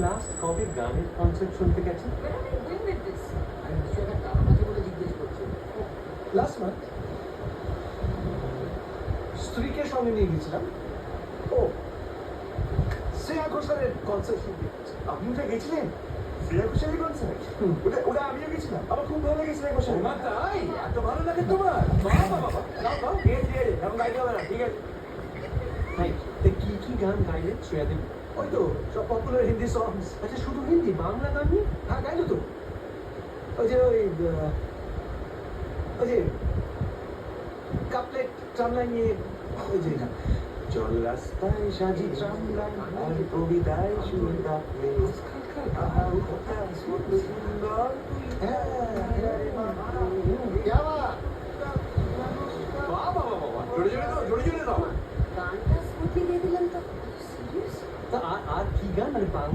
Last কবে গানের concert শুনতে গেছেন? লাস্ট মান্থ স্ত্রীকে সঙ্গে নিয়ে গেছিলাম। ও শ্রেয়া ঘোষালের কনসার্ট শুনতে গেছি। আপনি ওটা গেছিলেন? শ্রেয়া ঘোষালের কনসার্ট? ওটা ওটা আমিও গেছিলাম। আমার খুব ভালো লেগেছে শ্রেয়া ঘোষাল। ওমা তাই? এত ভালো লাগে তোমার? বাবা বাবা, নাও নাও, এখন গাইতে হবে না, ঠিক আছে? তাই তা কি কি গান গাইলেন শ্রেয়া দেবী? ওই তো সব পপুলার হিন্দি সংস। আচ্ছা শুধু হিন্দি, বাংলা গান নেই? হ্যাঁ গাইলো তো। ওই যে ওই যে কাপলেট ট্রামলাইন নিয়ে ওই যে চল রাস্তায় সাজি ট্রামলাইন আর কবিতায় সুর ডাকলে আমার কথা শুনতে সুন্দর তুই। হ্যাঁ বাহ বাহ বাহ বাহ, জোরে জোরে দাও, জোরে জোরে দাও। গানটা স্মুথলি দিয়ে দিলাম তো সিরিয়াস তা আর কি গান মানে বাংলা